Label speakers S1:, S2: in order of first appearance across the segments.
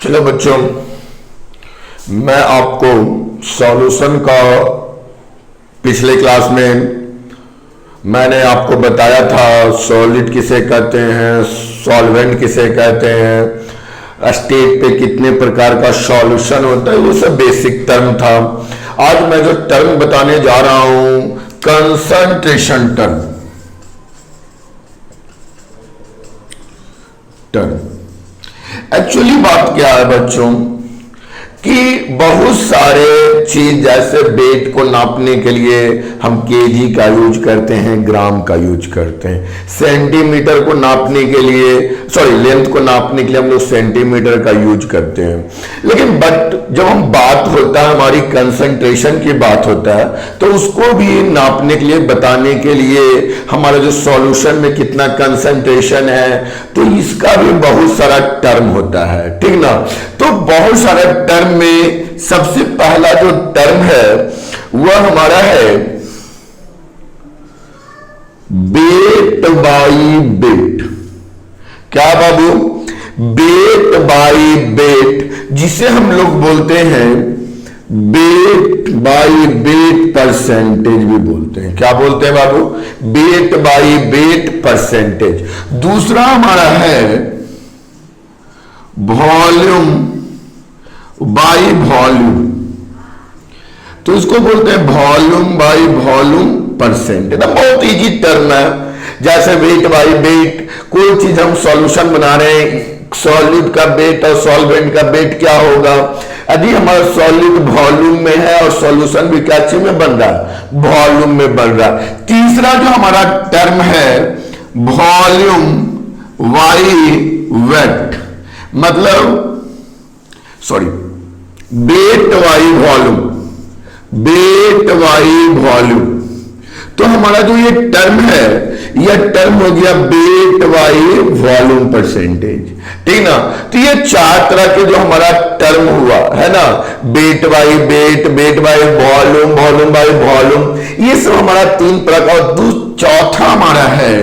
S1: चलो बच्चों, मैं आपको सॉल्यूशन का पिछले क्लास में मैंने आपको बताया था सॉलिड किसे कहते हैं, सॉल्वेंट किसे कहते हैं, स्टेट पे कितने प्रकार का सॉल्यूशन होता है, वो सब बेसिक टर्म था। आज मैं जो टर्म बताने जा रहा हूं, कंसंट्रेशन टर्म। एक्चुअली बात क्या है बच्चों कि बहुत सारे चीज जैसे वेट को नापने के लिए हम केजी का यूज करते हैं, ग्राम का यूज करते हैं, सेंटीमीटर को नापने के लिए लेंथ को नापने के लिए हम लोग सेंटीमीटर का यूज करते हैं। लेकिन जब हम बात होता है, हमारी कंसंट्रेशन की बात होता है, तो उसको भी नापने के लिए, बताने के लिए हमारा जो सॉल्यूशन में कितना कंसंट्रेशन है, तो इसका भी बहुत सारा टर्म होता है, ठीक ना। तो बहुत सारे टर्म में सबसे पहला जो टर्म है वह हमारा है वेट बाई वेट। क्या बाबू? वेट बाई वेट, जिसे हम लोग बोलते हैं वेट बाई वेट परसेंटेज भी बोलते हैं। क्या बोलते हैं बाबू? Weight by weight percentage. दूसरा हमारा है वॉल्यूम बाई वॉल्यूम, तो इसको बोलते हैं वॉल्यूम बाई वॉल्यूम परसेंटेज। बहुत इजी टर्म है। जैसे वेट बाई वेट, कोई चीज हम सॉल्यूशन बना रहे हैं, सॉलिड का वेट और सॉल्वेंट का वेट क्या होगा। यदि हमारा सॉलिड वॉल्यूम में है और सॉल्यूशन भी क्या चीज में बन रहा है? वॉल्यूम में बन रहा है। तीसरा जो हमारा टर्म है वॉल्यूम बाई वेट, मतलब weight by volume, weight by volume. तो हमारा जो ये टर्म है, यह टर्म हो गया वेट बाई वॉल्यूम परसेंटेज, ठीक ना। तो ये चार तरह के जो हमारा टर्म हुआ है ना, wait by wait, weight by volume, volume by volume, ये सब हमारा तीन प्रकार। चौथा हमारा है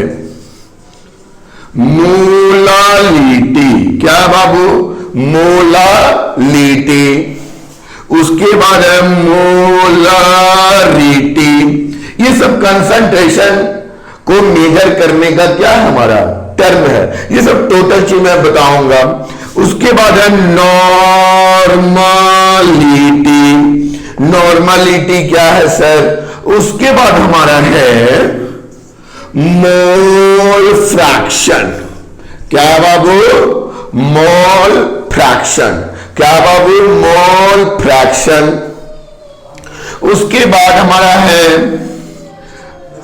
S1: मोलालिटी। क्या बाबू? मोलालिटी। उसके बाद है मोलारिटी। ये सब कंसंट्रेशन को मेजर करने का क्या हमारा टर्म है। ये सब टोटल चीज मैं बताऊंगा। उसके बाद है नॉर्मलिटी। नॉर्मलिटी क्या है सर? उसके बाद हमारा है मोल फ्रैक्शन। क्या बाबू? Mole fraction. क्या बाबू? Mole fraction. उसके बाद हमारा है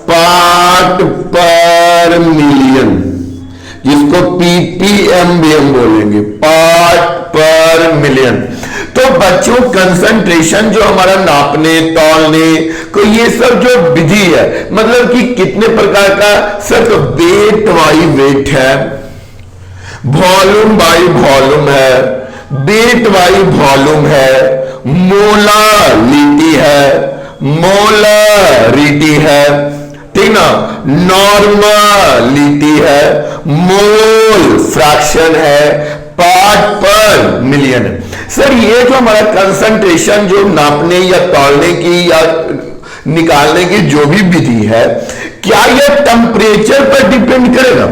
S1: पार्ट पर मिलियन, जिसको पीपीएम भी हम बोलेंगे, पार्ट पर मिलियन। तो बच्चों कंसंट्रेशन जो हमारा नापने तौलने को, ये सब जो विधि है, मतलब कि कितने प्रकार का सिर्फ वेट बाई वेट है, वॉल्यूम बाई वॉल्यूम है, वेट बाई वॉल्यूम है, मोलालिटी है, मोलारिटी है, ठीक ना, नॉर्मलिटी है, मोल फ्रैक्शन है, पार्ट पर मिलियन है। सर ये जो हमारा कंसंट्रेशन जो नापने या तौलने की या निकालने की जो भी विधि है, क्या यह टेम्परेचर पर डिपेंड करेगा?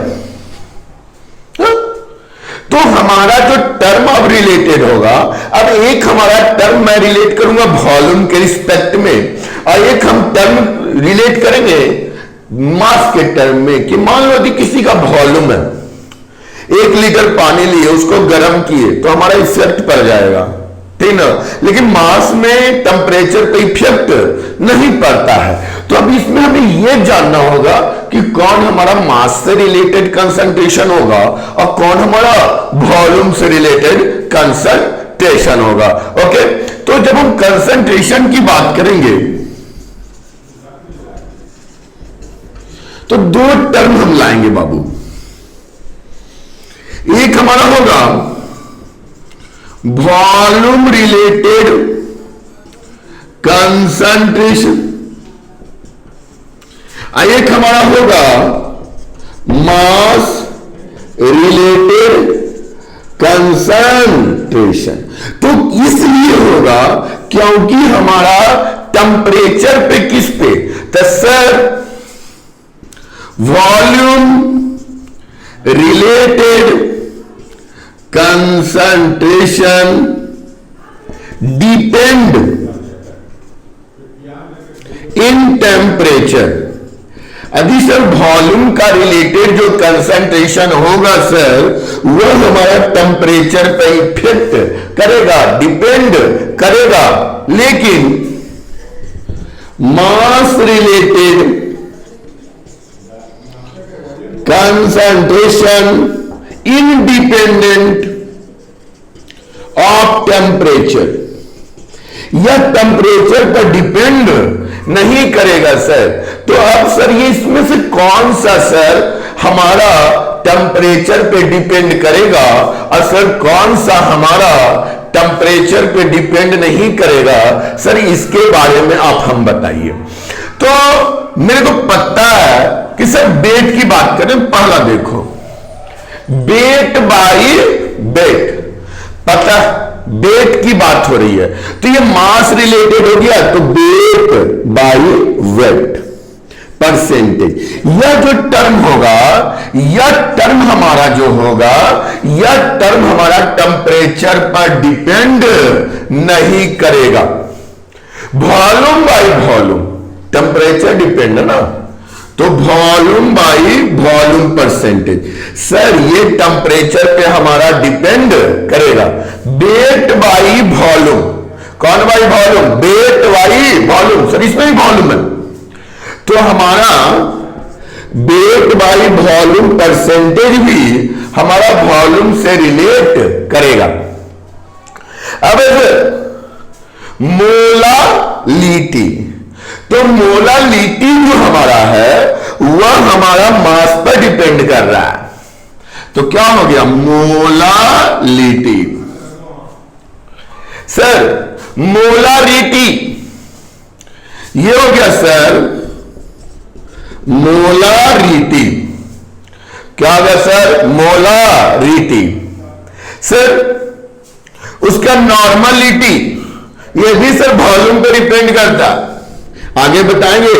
S1: तो हमारा जो टर्म अब रिलेटेड होगा, अब एक हमारा टर्म मैं रिलेट करूंगा वॉल्यूम के रिस्पेक्ट में, और एक हम टर्म रिलेट करेंगे मास के टर्म में। कि मान लो कि किसी का वॉल्यूम है, 1 लीटर पानी लिए, उसको गर्म किए, तो हमारा इफेक्ट पड़ जाएगा, ठीक ना। लेकिन मास में टेम्परेचर पे इफेक्ट नहीं पड़ता है। तो अब इसमें हमें यह जानना होगा कि कौन हमारा मास से रिलेटेड कंसंट्रेशन होगा और कौन हमारा वॉल्यूम से रिलेटेड कंसंट्रेशन होगा। ओके, तो जब हम कंसंट्रेशन की बात करेंगे तो दो टर्म हम लाएंगे बाबू। एक हमारा होगा वॉल्यूम रिलेटेड कंसंट्रेशन, एक हमारा होगा मास रिलेटेड कंसंट्रेशन। तो इसलिए होगा क्योंकि हमारा टेम्परेचर पे किस पे, तो sir volume related concentration depend in temperature. अभी सर वॉल्यूम का रिलेटेड जो कंसंट्रेशन होगा सर वो हमारा टेम्परेचर पे इफेक्ट करेगा, डिपेंड करेगा, लेकिन mass related concentration independent of temperature, यह टेम्परेचर पर डिपेंड नहीं करेगा सर। तो अब सर ये इसमें से कौन सा सर हमारा टेम्परेचर पे डिपेंड करेगा और सर कौन सा हमारा टेम्परेचर पे डिपेंड नहीं करेगा सर, इसके बारे में आप हम बताइए। तो मेरे को पता है कि सर वेट की बात करें, पहला देखो वेट बाई वेट, पता वेट की बात हो रही है तो ये मास रिलेटेड हो गया, तो वेट बाई वेट परसेंटेज। यह जो टर्म होगा, यह टर्म हमारा जो होगा, यह टर्म हमारा टेम्परेचर पर डिपेंड नहीं करेगा। Volume by volume, temperature depend है ना, तो volume by volume percentage. Sir ये टेम्परेचर पे हमारा डिपेंड करेगा। वेट बाई वॉल्यूम, कौन by volume, weight by volume, sir इसमें भी वॉल्यूम है, तो हमारा वेट बाई वॉल्यूम परसेंटेज भी हमारा वॉल्यूम से रिलेट करेगा। अब मोलालिटी, तो मोलालिटी जो हमारा है वह हमारा मास पर डिपेंड कर रहा है, तो क्या हो गया मोलालिटी। सर मोलारिटी, ये हो गया सर मोलारिटी, क्या हो गया सर मोलारिटी। सर उसका नॉर्मलिटी, ये भी सर वॉल्यूम पर डिपेंड करता, आगे बताएंगे।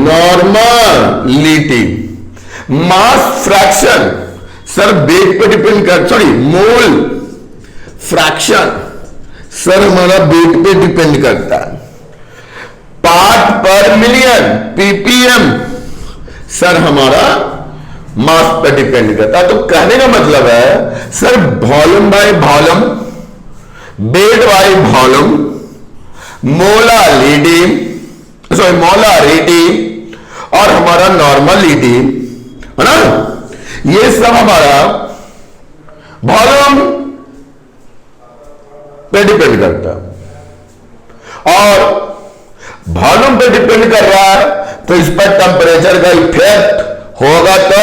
S1: Normality, mass fraction sir wait पर डिपेंड कर, सॉरी मोल फ्रैक्शन सर हमारा वेट पे डिपेंड करता है। पार्ट पर मिलियन पीपीएम सर हमारा मास पर डिपेंड करता है। तो कहने का मतलब है sir volume by volume, weight by volume, molality, sorry molarity और हमारा नॉर्मलिटी है ना, ये सब हमारा वॉल्यूम पे डिपेंड करता है। और वॉल्यूम पे डिपेंड कर रहा है तो इस पर टेम्परेचर का इफेक्ट होगा, तो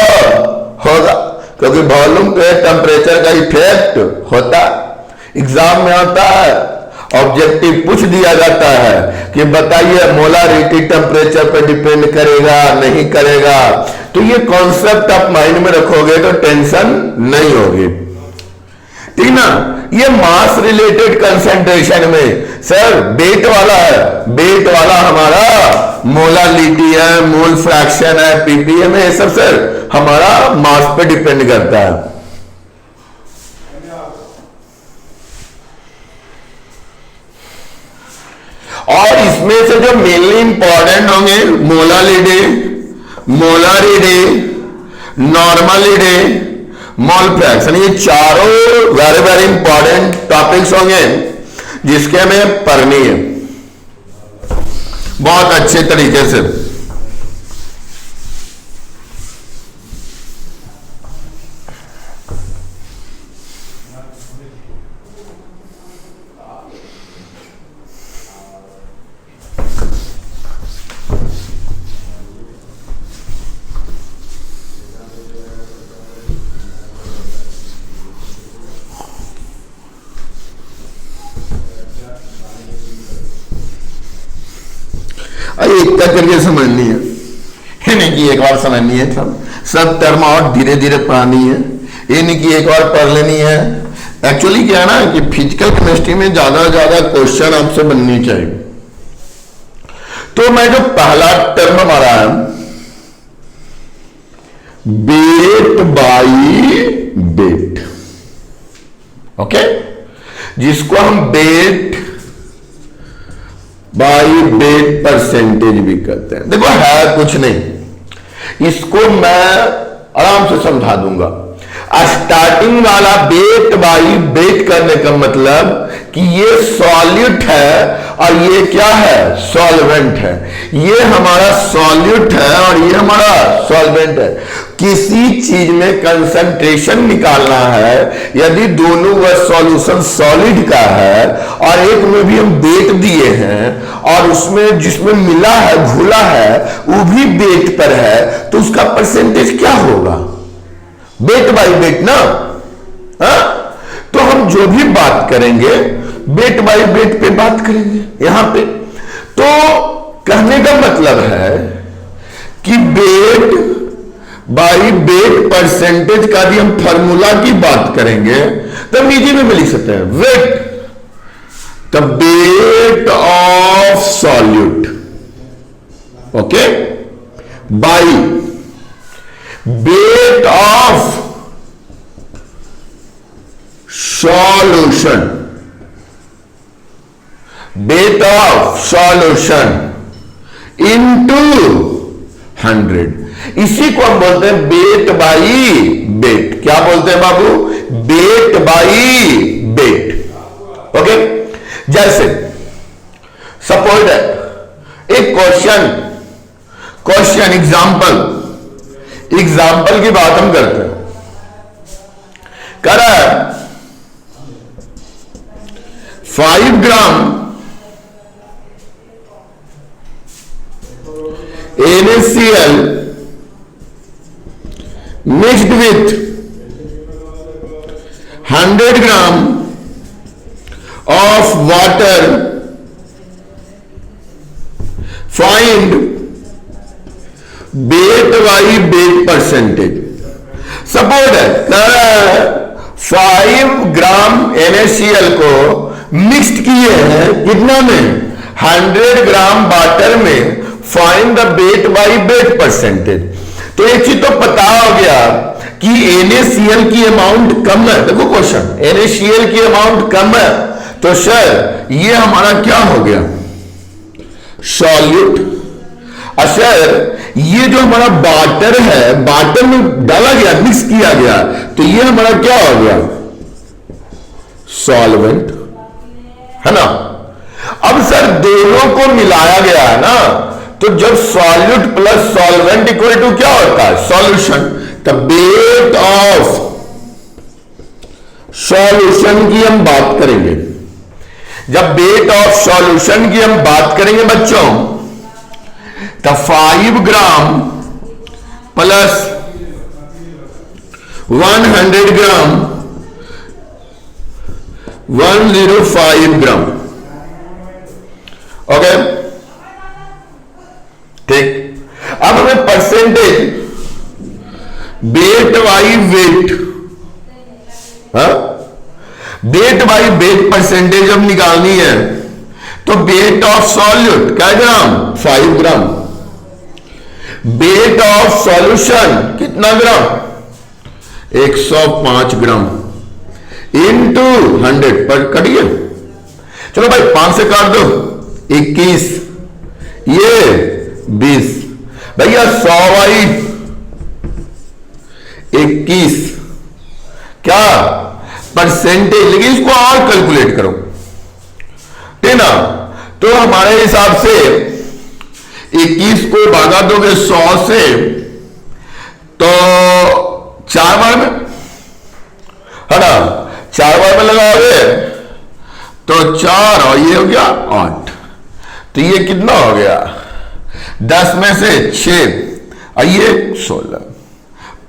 S1: होगा, क्योंकि वॉल्यूम पे टेम्परेचर का इफेक्ट होता है। एग्जाम में आता है, ऑब्जेक्टिव पूछ दिया जाता है कि बताइए मोलारिटी टेम्परेचर पर डिपेंड करेगा नहीं करेगा, तो ये कॉन्सेप्ट आप माइंड में रखोगे तो टेंशन नहीं होगी, ठीक ना। ये मास रिलेटेड कंसंट्रेशन में सर वेट वाला है, वेट वाला हमारा मोलालिटी है, मोल फ्रैक्शन है, पीपीएम है, ये सब सर हमारा मास पे डिपेंड करता है। और इसमें से जो मेनली इंपॉर्टेंट होंगे molality, molarity, normality, mole fraction, ये चारों वेरी वेरी इंपॉर्टेंट टॉपिक्स होंगे जिसके हमें पढ़नी है बहुत अच्छे तरीके से। एक करके समझनी है नहीं कि एक बार समझनी है, सब टर्म और धीरे धीरे पढ़नी है। ये नहीं कि एक और पढ़ लेनी है। एक्चुअली क्या है ना कि फिजिकल केमिस्ट्री में ज्यादा से ज्यादा क्वेश्चन आपसे बननी चाहिए। तो मैं जो पहला टर्म हमारा है बेट बाई बेट, ओके, जिसको हम बेट बाई बेट परसेंटेज भी कहते हैं। देखो है कुछ नहीं, इसको मैं आराम से समझा दूंगा। स्टार्टिंग वाला बेट बाई बेट करने का मतलब कि ये सॉल्यूट है और ये क्या है, सॉल्वेंट है। ये हमारा सॉल्यूट है और ये हमारा सॉल्वेंट है। किसी चीज में कंसंट्रेशन निकालना है, यदि दोनों वह सॉल्यूशन सॉलिड का है और एक में भी हम बेट दिए हैं और उसमें जिसमें मिला है घुला है वो भी बेट पर है, तो उसका परसेंटेज क्या होगा, बेट बाई बेट ना। हा? तो हम जो भी बात करेंगे बेट बाई बेट पे बात करेंगे यहां पे। तो कहने का मतलब है कि बेट बाई बेट परसेंटेज का भी हम फार्मूला की बात करेंगे तो नीचे में लिख सकते हैं weight the weight of solute, okay, by weight of solution, weight of solution into 100। इसी को हम बोलते हैं बेट बाई बेट। क्या बोलते हैं बाबू, बेट बाई बेट, ओके। जैसे सपोज एक क्वेश्चन एग्जाम्पल की बात हम करते हैं। कर 5 gram NaCl mixed with 100 gram of water, find weight by weight percentage. Suppose है 5 ग्राम NaCl को मिक्स्ड किए हैं कितना में, 100 ग्राम वाटर में, find the weight by weight percentage. तो एक चीज तो पता हो गया कि NaCl की अमाउंट कम है। देखो क्वेश्चन, NaCl की अमाउंट कम है तो सर ये हमारा क्या हो गया, सॉल्यूट। सर ये जो हमारा वाटर है, वाटर में डाला गया, मिक्स किया गया, तो ये हमारा क्या हो गया, सॉल्वेंट, है ना। अब सर दोनों को मिलाया गया है ना, तो जब solute plus solvent equal to क्या होता है, solution. The weight of solution की हम बात करेंगे। जब बेट ऑफ सॉल्यूशन की हम बात करेंगे बच्चों, तो 5 ग्राम प्लस 100 ग्राम 105 ग्राम, ओके, ठीक। अब हमें percentage weight by weight, weight by weight percentage अब निकालनी है, तो बेट ऑफ सॉल्यूट क्या ग्राम, 5 ग्राम, बेट ऑफ सॉल्यूशन कितना ग्राम, 105 ग्राम इनटू 100 पर कटिए। चलो भाई 5 से काट दो, 21, ये 20, भैया 100 बाई 21 क्या परसेंटेज, लेकिन इसको और कैलकुलेट करो, ठीक ना। तो हमारे हिसाब से 21 को भागा दोगे 100 से तो 4 बार में, है ना, 4 बार में लगाओगे तो 4 और ये हो गया 8, तो ये कितना हो गया, 10 में से 6 और ये 16,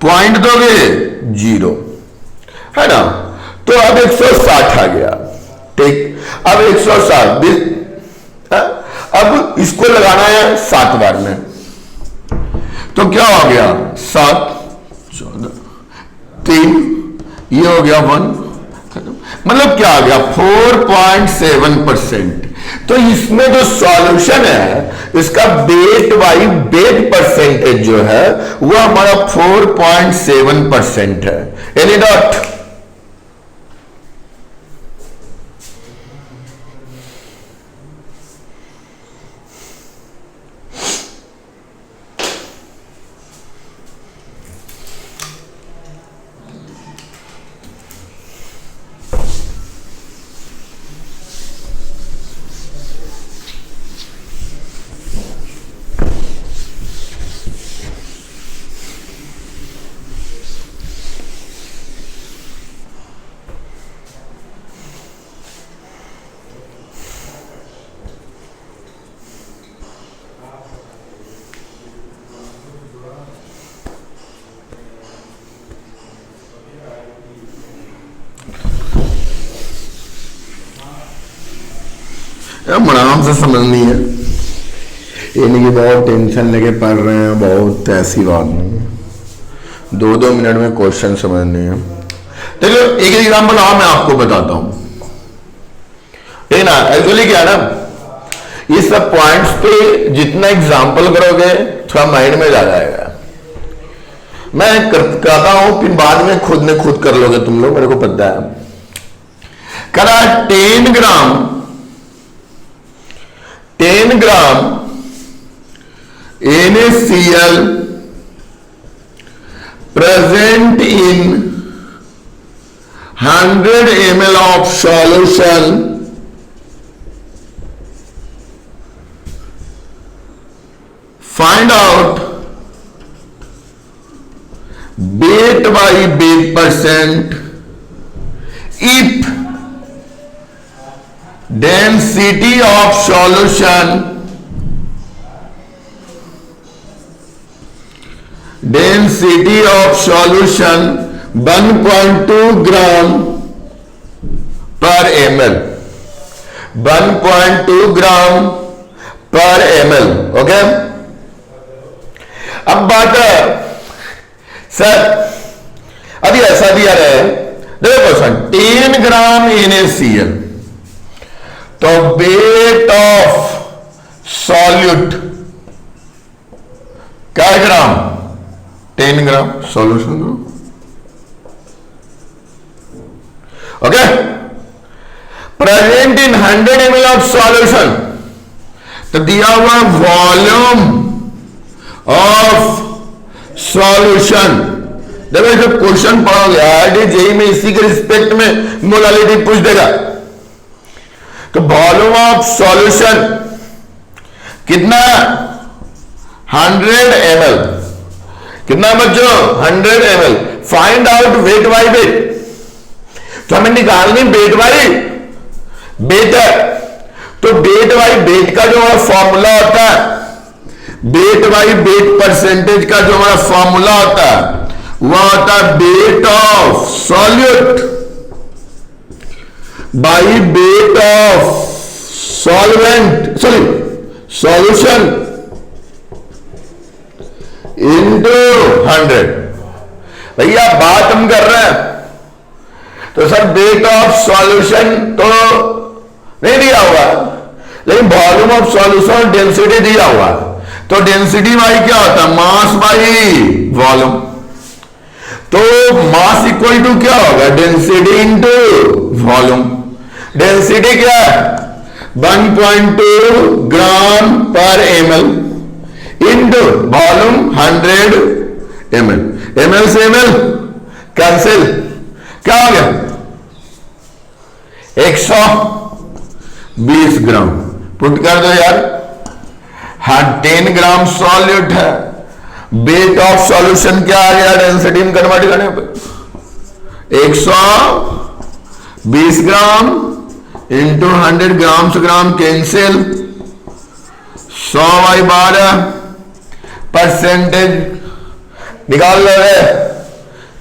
S1: पॉइंट दोगे 0, है ना। तो अब 160 आ गया, ठीक। अब 160 अब इसको लगाना है 7 बार में, तो क्या हो गया, 7 14 3 ये हो गया 1, मतलब क्या आ गया 4.7%। तो इसमें जो सॉल्यूशन है इसका बेट बाई बेट परसेंटेज जो है वो हमारा 4.7% है। Any dot? आराम से समझनी है, ये नहीं कि बहुत टेंशन लेके पढ़ रहे हैं, बहुत ऐसी बात नहीं है। 2-2 मिनट में क्वेश्चन समझने हैं। देखो एक एग्जाम्पल और मैं आपको बताता हूं, ठीक ना। एक्चुअली क्या है ना, ये सब पॉइंट्स पे जितना एग्जाम्पल करोगे थोड़ा माइंड में जा जाएगा। मैं कहता हूं फिर बाद में खुद ने खुद कर लोगे तुम लोग, मेरे को पता है। करा 10 ग्राम NaCl present in 100 ml of solution find out weight by weight percent if density of solution 1.2 gram per ml, 1.2 ग्राम पर ml। ओके, अब बात है सर, अभी ऐसा दिया रहे, देखो क्वेश्चन 10 ग्राम NaCl, तो वेट ऑफ सॉल्यूट क्या ग्राम? 10 ग्राम सॉल्यूशन करो। Okay, present in 100 ml of solution, तो दिया हुआ वॉल्यूम ऑफ सॉल्यूशन। देखो जब क्वेश्चन पढ़ोगे आईआईटी जेईई में इसी के रिस्पेक्ट में मोलालिटी पूछ देगा। तो वॉल्यूम ऑफ सॉल्यूशन कितना? 100 ml। कितना बच्चों? 100 ml। Find out wait by wait, तो हमें निकालनी वेट बाई वेट है। तो वेट बाई वेट का जो हमारा फॉर्मूला होता है, वेट बाई वेट परसेंटेज का जो हमारा फॉर्मूला होता है वह होता है weight of solute by weight of solvent, sorry solution into 100। भैया बात हम कर रहे हैं, तो सर वेट ऑफ सॉल्यूशन तो नहीं दिया हुआ, लेकिन वॉल्यूम ऑफ सॉल्यूशन और डेंसिटी दिया हुआ। तो डेंसिटी बाई क्या होता है? Mass by volume. तो मास इक्वल टू क्या होगा? Density into volume. डेंसिटी क्या है? 1.2 ग्राम पर ml into volume 100 ml। ml से ml कैंसिल, क्या हो गया? 120 ग्राम। पुट कर दो यार। हाँ 10 ग्राम सॉल्यूट है, वेट ऑफ सॉल्यूशन क्या आ गया? डेंसिटी में कन्वर्ट करने पे 120 ग्राम इंटू 100 ग्राम से ग्राम कैंसिल, 100/12 परसेंटेज निकाल लो रे,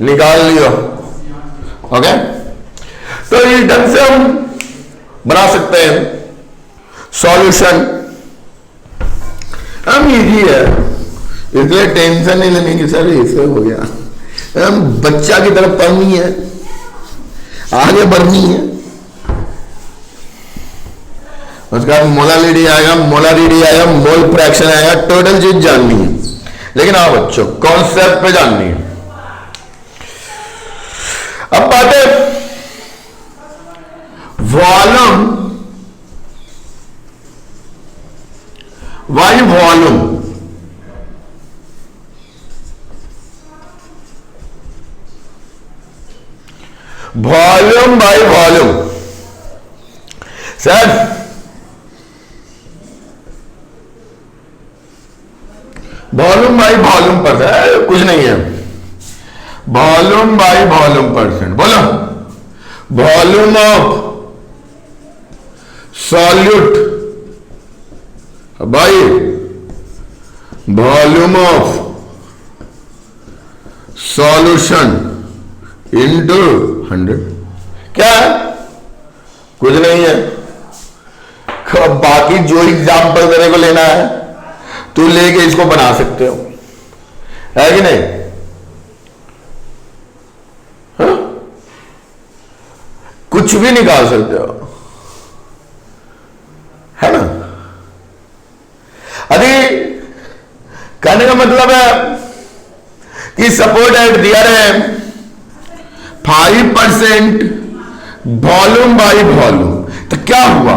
S1: निकाल लियो। ओके, तो इस ढंग से हम बना सकते हैं सॉल्यूशन। हम इजी है, इसलिए टेंशन नहीं लेने की सर, इससे हो गया। हम बच्चा की तरफ पढ़नी है, आगे बढ़नी है। उसके बाद मोलारिटी आएगा, मोल फ्रैक्शन आएगा, टोटल चीज जाननी है। लेकिन हाँ बच्चों, कॉन्सेप्ट पे जाननी है। अब बात है volume, by volume. Volume by volume sir, volume by volume percent कुछ नहीं है। वॉल्यूम बाई वॉल्यूम परसेंट बोलो। Volume of solute by volume of solution into 100। क्या है? कुछ नहीं है। बाकी जो एग्जाम्पल तेरे को लेना है तू लेके इसको बना सकते हो, है कि नहीं? हा? कुछ भी निकाल सकते हो, है ना? अभी कहने का मतलब है कि सपोर्ट एट दियर है 5% वॉल्यूम बाई वॉल्यूम, तो क्या हुआ?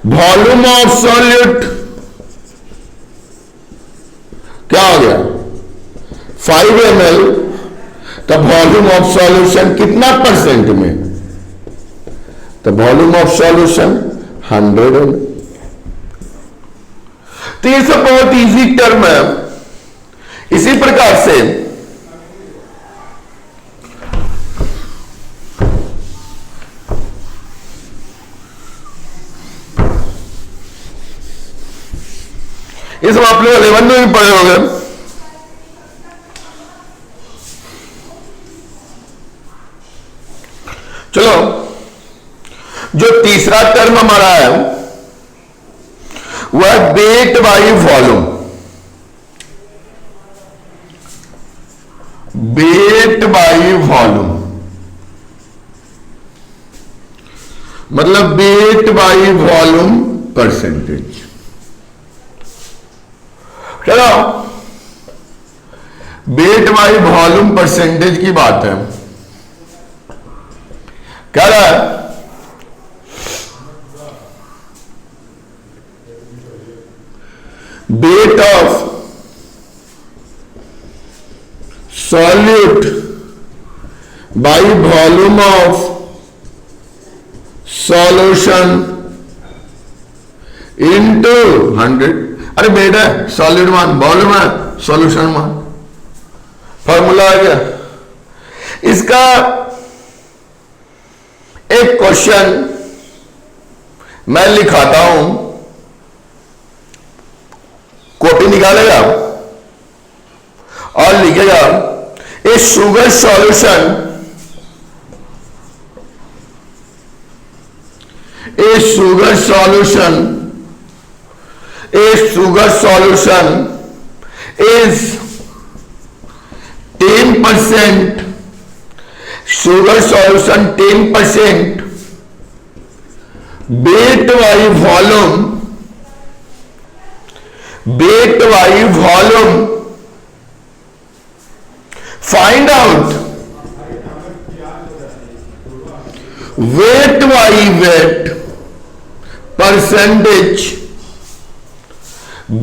S1: वॉल्यूम ऑफ सॉल्यूट क्या हो गया? 5 ml। तो वॉल्यूम ऑफ सॉल्यूशन कितना परसेंट में? तो वॉल्यूम ऑफ सॉल्यूशन 100 ml। तो ये सब बहुत इजी टर्म है। इसी प्रकार से ये सब आप लोग 11 में भी पढ़े होंगे। चलो, जो तीसरा टर्म हमारा है वह weight by volume. Weight by volume मतलब वेट बाई वॉल्यूम परसेंटेज। चलो, वेट बाई वॉल्यूम परसेंटेज की बात है। क्या रहा है? Weight of solute by volume of solution into 100। अरे बेटा, सॉलिड मान वॉल्यूम है, सॉल्यूशन मान, फॉर्मूला आ गया। इसका एक क्वेश्चन मैं लिखाता हूं, कॉपी निकालेगा और लिखेगा a sugar solution, a sugar solution, a sugar solution is 10%, sugar solution 10% weight by volume, weight by volume, find out weight by weight percentage,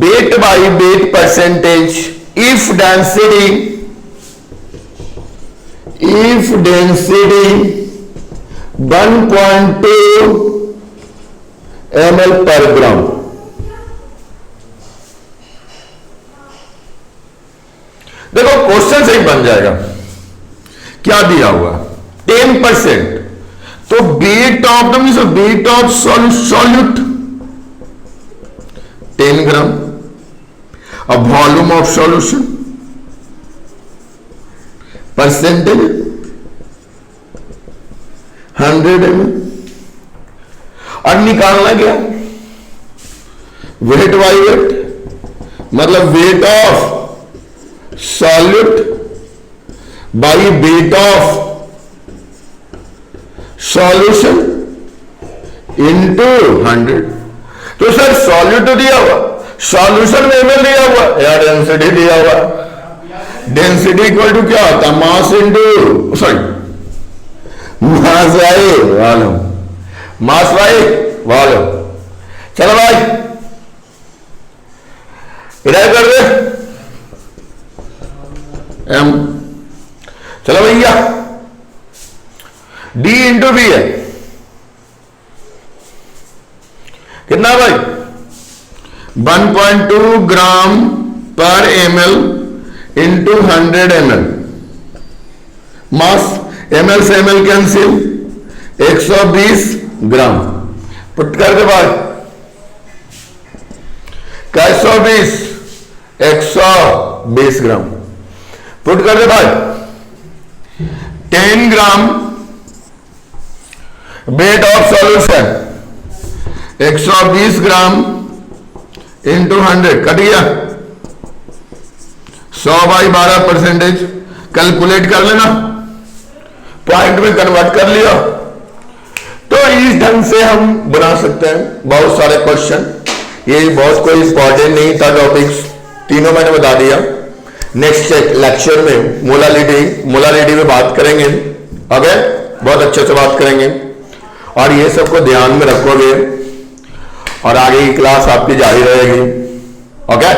S1: weight by weight percentage if density 1.2 ml per gram। देखो question सही बन जाएगा। क्या दिया हुआ? 10%। तो weight of the means weight of solute 10 ग्राम। अब volume of solution percentage 100 ml। और निकालना क्या? वेट बाई वेट मतलब weight of solute by weight of solution into 100। तो सर सॉल्यूट तो दिया हुआ, सॉल्यूशन में एमएल दिया हुआ या डेंसिटी दिया हुआ। डेंसिटी इक्वल टू क्या होता है, mass into sorry mass by volume, mass by volume. चलो भाई इधर कर दे एम। चलो भैया डी इंटू बी है कितना भाई, 1.2 ग्राम पर ml इंटू 100 ml। मास ml से ml कैंसिल, 120 ग्राम। पुट कर दे भाई, 120 120 ग्राम। पुट कर दे भाई, 10 gram weight of solution, 120 gram into 100 cut गया, 100/12%। कैलकुलेट कर लेना, पॉइंट में कन्वर्ट कर लिया। तो इस ढंग से हम बना सकते हैं बहुत सारे क्वेश्चन। ये बहुत कोई इंपॉर्टेंट नहीं था टॉपिक्स, तीनों मैंने बता दिया। नेक्स्ट लेक्चर में मोलारिटी में बात करेंगे, ओके, बहुत अच्छे से बात करेंगे और ये सबको ध्यान में रखोगे और आगे की क्लास आपकी जारी रहेगी, ओके।